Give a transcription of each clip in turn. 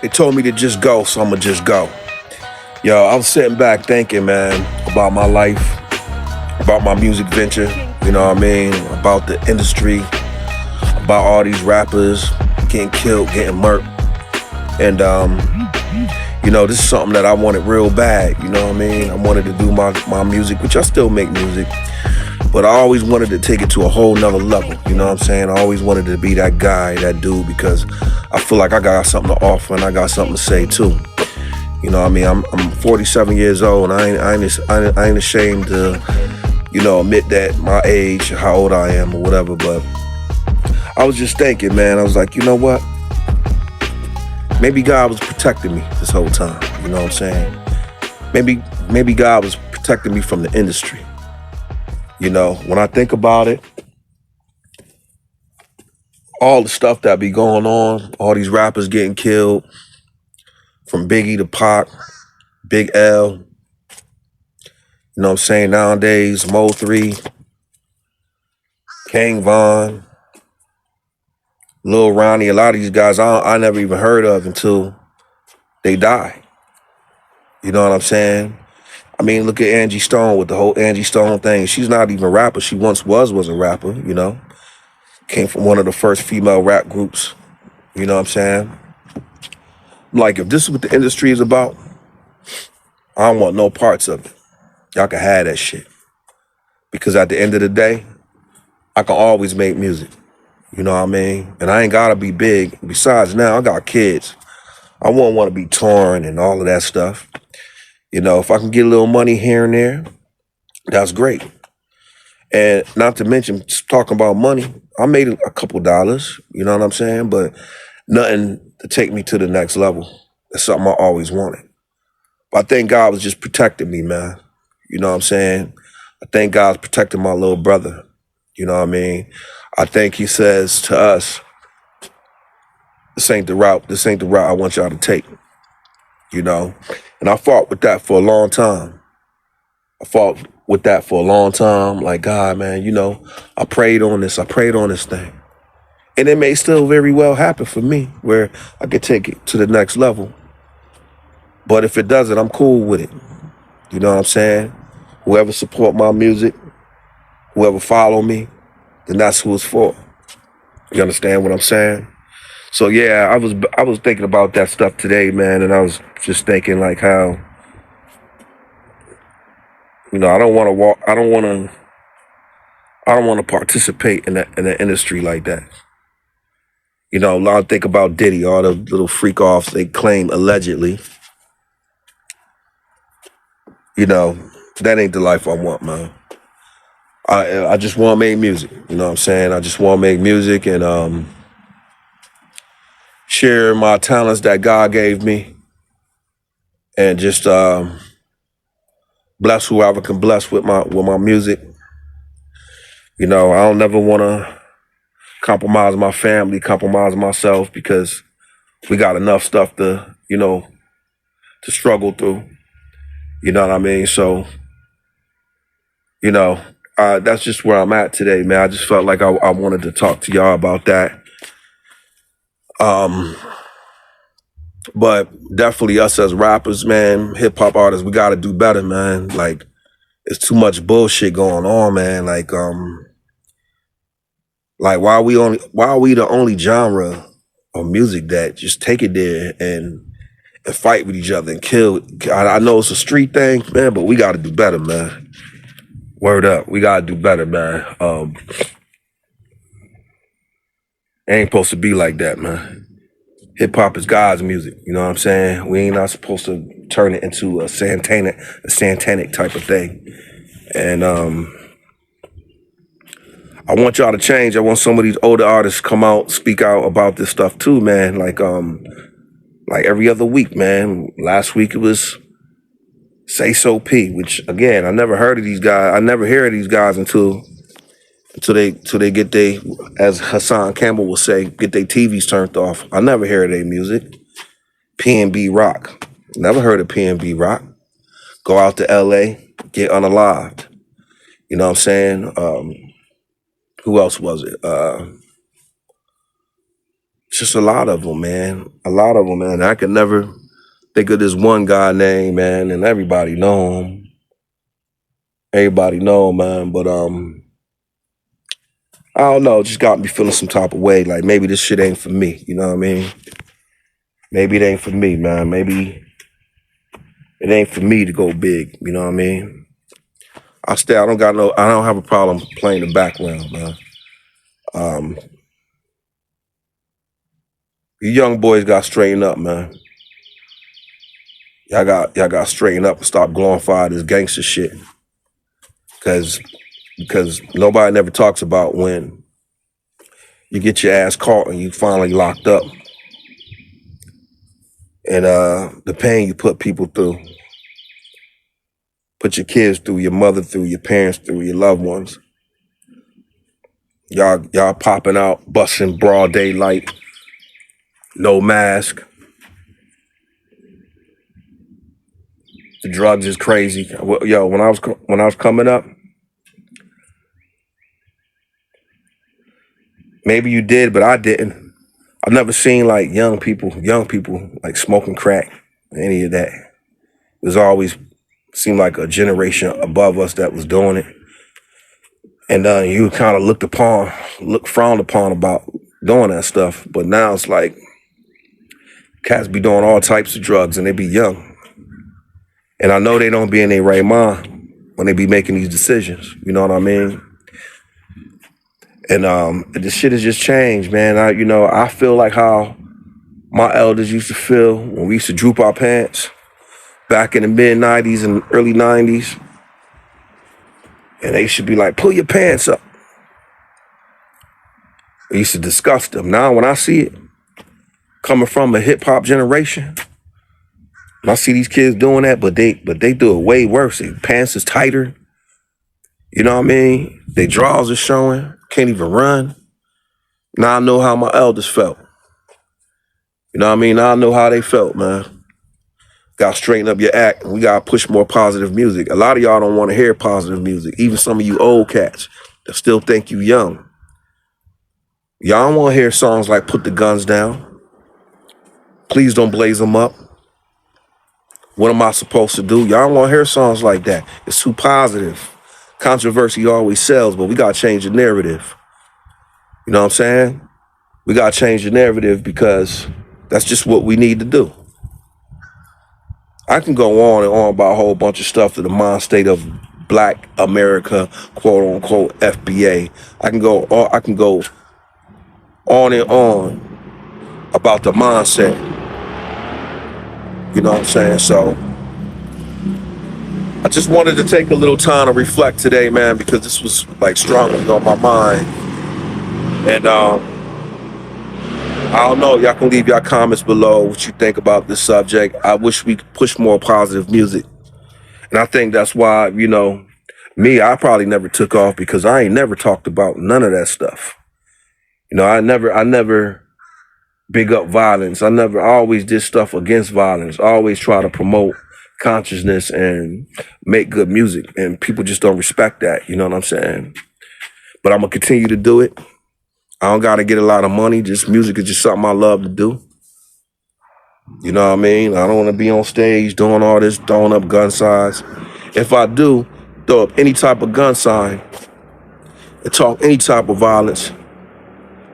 They told me to just go, so I'ma just go. Yo, I was sitting back thinking, man, about my life, about my music venture, you know what I mean? About the industry, about all these rappers getting killed, getting murked. And this is something that I wanted real bad, you know what I mean? I wanted to do my music, which I still make music, but I always wanted to take it to a whole nother level, you know what I'm saying? I always wanted to be that guy, that dude, because I feel like I got something to offer and I got something to say too. You know what I mean? I'm 47 years old and I ain't ashamed to, admit that my age, how old I am or whatever, but I was just thinking, man, I was like, you know what? Maybe God was protecting me this whole time, you know what I'm saying? Maybe God was protecting me from the industry. You know, when I think about it, all the stuff that be going on, all these rappers getting killed, from Biggie to Pac, Big L, you know what I'm saying, nowadays, Mo3, King Von, Lil Ronnie, a lot of these guys I never even heard of until they die. You know what I'm saying? I mean, look at Angie Stone with the whole Angie Stone thing. She's not even a rapper. She once was a rapper, you know? Came from one of the first female rap groups, you know what I'm saying? Like, if this is what the industry is about, I don't want no parts of it. Y'all can have that shit. Because at the end of the day, I can always make music. You know what I mean? And I ain't gotta be big. Besides, now I got kids. I won't want to be touring and all of that stuff. You know, if I can get a little money here and there, that's great. And not to mention, talking about money, I made a couple dollars, you know what I'm saying? But nothing to take me to the next level. That's something I always wanted. But I think God was just protecting me, man. You know what I'm saying? I think God's protecting my little brother. You know what I mean? I think he says to us, this ain't the route I want y'all to take, you know? And I fought with that for a long time. Like, God, man, I prayed on this thing. And it may still very well happen for me where I could take it to the next level. But if it doesn't, I'm cool with it. You know what I'm saying? Whoever support my music, whoever follow me, then that's who it's for. You understand what I'm saying? So yeah, I was thinking about that stuff today, man, and I was just thinking like how, I don't want to participate in the industry like that. A lot of think about Diddy, all the little freak offs they claim allegedly. That ain't the life I want, man. I just want to make music. You know what I'm saying? I just want to make music and share my talents that God gave me, and just bless whoever can bless with my music. I don't never want to compromise my family, compromise myself, because we got enough stuff to struggle through. You know what I mean? So, that's just where I'm at today, man. I just felt like I wanted to talk to y'all about that. But definitely us as rappers, man, hip hop artists, we gotta do better, man. Like, it's too much bullshit going on, man. Like why are we the only genre of music that just take it there and fight with each other and kill? I know it's a street thing, man, but we gotta do better, man. Word up, we gotta do better, man. It ain't supposed to be like that, man. Hip hop is God's music, you know what I'm saying? We ain't not supposed to turn it into a satanic type of thing. And I want y'all to change. I want some of these older artists to come out, speak out about this stuff too, man. Like every other week, man. Last week it was Say So P, which again, I never heard of these guys. I never hear of these guys until they get as Hassan Campbell will say, get their TVs turned off. I never hear of their music. P&B Rock. Never heard of P&B Rock. Go out to LA, get unalived. You know what I'm saying? Who else was it? just a lot of them, man. A lot of them, man. I can never think of this one guy name, man, and everybody know him. Everybody know him, man. But I don't know. It just got me feeling some type of way. Like maybe this shit ain't for me. You know what I mean? Maybe it ain't for me, man. Maybe it ain't for me to go big. You know what I mean? I don't have a problem playing the background, man. You young boys got to straighten up, man. Y'all got to straighten up and stop glorifying this gangster shit. Because nobody never talks about when you get your ass caught and you finally locked up. And the pain you put people through. Put your kids through, your mother through, your parents through, your loved ones. Y'all popping out, busting broad daylight, no mask. The drugs is crazy. Yo, when I was coming up, maybe you did, but I didn't. I've never seen like young people like smoking crack, any of that. It was always seemed like a generation above us that was doing it. And you kind of frowned upon about doing that stuff. But now it's like cats be doing all types of drugs and they be young. And I know they don't be in their right mind when they be making these decisions. You know what I mean? And the shit has just changed, man. I feel like how my elders used to feel when we used to droop our pants back in the mid-90s and early 90s. And they should be like, pull your pants up. It used to disgust them. Now when I see it, coming from a hip-hop generation, I see these kids doing that, but they do it way worse. Their pants is tighter. You know what I mean? Their drawers are showing. Can't even run. Now I know how my elders felt. You know what I mean? Now I know how they felt, man. Got to straighten up your act. We got to push more positive music. A lot of y'all don't want to hear positive music. Even some of you old cats that still think you young. Y'all don't want to hear songs like Put the Guns Down. Please Don't Blaze Them Up. What am I supposed to do? Y'all don't want to hear songs like that. It's too positive. Controversy always sells, but we got to change the narrative. You know what I'm saying? We got to change the narrative because that's just what we need to do. I can go on and on about a whole bunch of stuff to the mind state of Black America, quote unquote FBA. I can go on and on about the mindset. You know what I'm saying? So I just wanted to take a little time to reflect today, man, because this was like strongly on my mind. And I don't know, y'all can leave y'all comments below what you think about this subject. I wish we could push more positive music. And I think that's why, I probably never took off because I ain't never talked about none of that stuff. I never big up violence. I always did stuff against violence. I always try to promote consciousness and make good music. And people just don't respect that. You know what I'm saying? But I'm going to continue to do it. I don't got to get a lot of money. Just music is just something I love to do. You know what I mean? I don't want to be on stage doing all this, throwing up gun signs. If I do throw up any type of gun sign and talk any type of violence,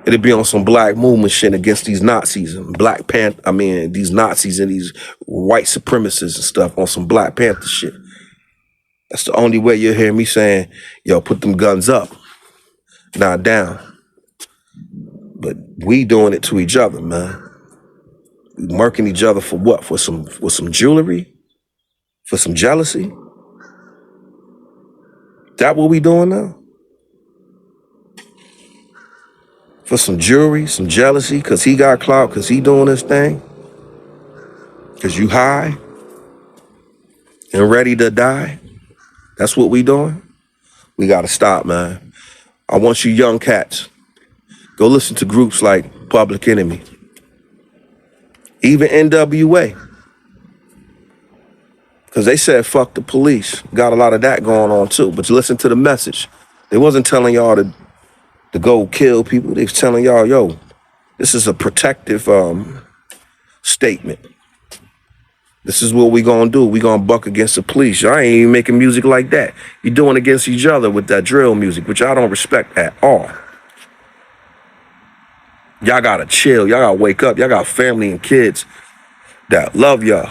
it'd be on some black movement shit against these Nazis and these Nazis and these white supremacists and stuff on some Black Panther shit. That's the only way you'll hear me saying, yo, put them guns up, not down. But we doing it to each other, man. We murking each other for what? For some jewelry? For some jealousy? That what we doing now? For some jewelry, some jealousy, because he got clout, because he doing this thing? Because you high and ready to die? That's what we doing? We got to stop, man. I want you young cats, go listen to groups like Public Enemy, even NWA. Because they said, fuck the police. Got a lot of that going on too. But you listen to the message. They wasn't telling y'all to go kill people. They was telling y'all, yo, This is a protective statement. This is what we gonna do. We gonna buck against the police. Y'all ain't even making music like that. You're doing against each other with that drill music, which I don't respect at all. Y'all gotta chill. Y'all gotta wake up. Y'all got family and kids that love y'all.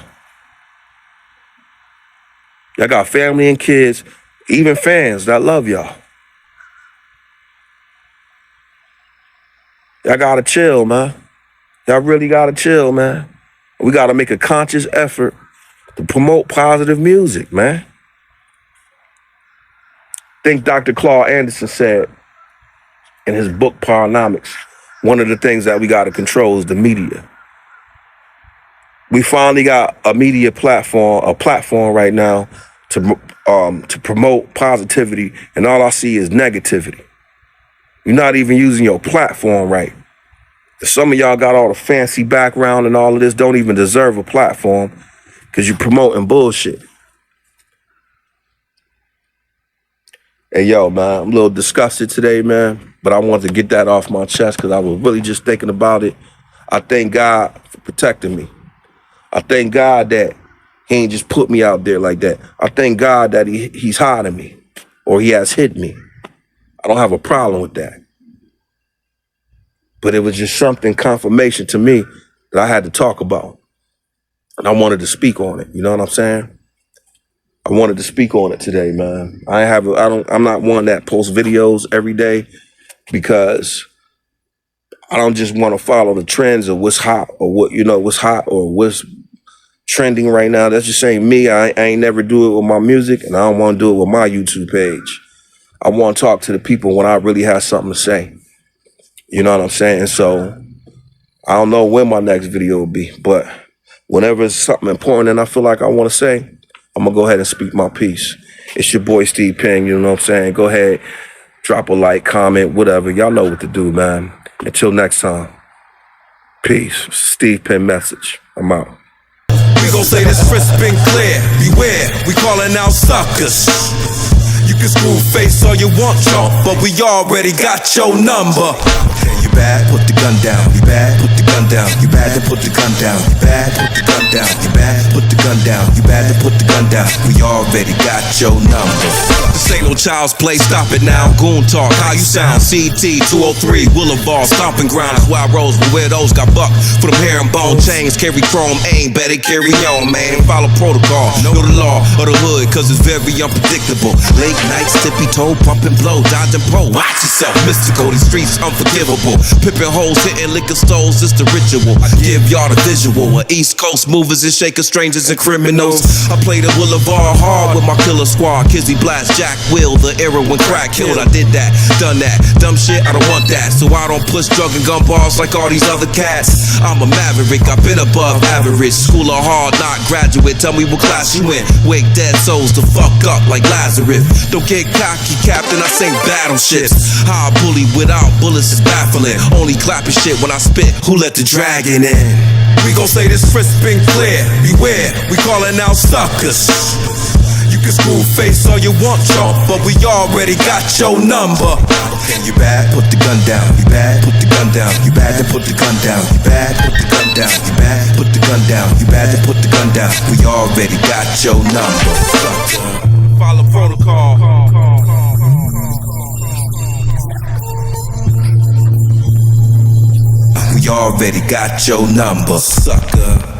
Y'all got family and kids, even fans that love y'all. Y'all gotta chill, man. Y'all really gotta chill, man. We gotta make a conscious effort to promote positive music, man. I think Dr. Claude Anderson said in his book, Paranomics, one of the things that we gotta control is the media. We finally got a media platform right now to promote positivity, and all I see is negativity. You're not even using your platform right. Some of y'all got all the fancy background and all of this, don't even deserve a platform because you're promoting bullshit. Hey, yo, man, I'm a little disgusted today, man, but I wanted to get that off my chest because I was really just thinking about it. I thank God for protecting me. I thank God that he ain't just put me out there like that. I thank God that he's hiding me or he has hid me. I don't have a problem with that. But it was just something, confirmation to me that I had to talk about. And I wanted to speak on it. You know what I'm saying? I wanted to speak on it today, man. I'm not one that posts videos every day because I don't just want to follow the trends of what's hot or what's hot or what's trending right now. That's just ain't me. I ain't never do it with my music, and I don't want to do it with my YouTube page. I want to talk to the people when I really have something to say. You know what I'm saying? So I don't know when my next video will be, but whenever it's something important and I feel like I want to say, I'm going to go ahead and speak my piece. It's your boy, Steve Penn, you know what I'm saying? Go ahead, drop a like, comment, whatever. Y'all know what to do, man. Until next time, peace. Steve Penn message. I'm out. We gon' say this crisp and clear. Beware, we calling out suckers. You can screw face all you want, chump, but we already got your number. You bad, put the gun down. You bad, put the gun down. You bad, then put the gun down. You bad, put the gun down. You bad, put the gun down. You bad, then put the gun down. We already got your number. This ain't no child's play, stop it now. Goon talk, how you sound? CT 203, Boulevard, stomping ground. That's why I rose with weirdos got bucked for them herringbone chains. Carry chrome, aim, better carry on, man. Follow protocol, know the law of the hood, cause it's very unpredictable. Late nights, tippy toe, pump and blow, dodge and pro. Watch yourself, mystical, these streets unforgivable. Pippin' holes, hitting liquor stores, it's the ritual. I give y'all the visual of East Coast movers and shakers, strangers and criminals. I play the Boulevard hard with my killer squad. Kizzy Blast, Jack Will, the era when crack killed. I did that, done that, dumb shit, I don't want that. So I don't push drug and gun bars like all these other cats. I'm a maverick, I've been above average. School of hard knock graduate, tell me what class you in. Wake dead souls to fuck up like Lazarus. Don't get cocky, captain, I sing battleships. How I bully without bullets is baffling. Only clapping shit when I spit, who let the dragon in? We gon' say this crisp and clear. Beware, we calling out suckers. You can screw face all you want, chump, but we already got your number. You bad, put the gun down. You bad, put the gun down. You bad, then put the gun down. You bad, put the gun down. You bad, put the gun down. You bad, then put the gun down. We already got your number. Follow protocol. We already got your number, sucker.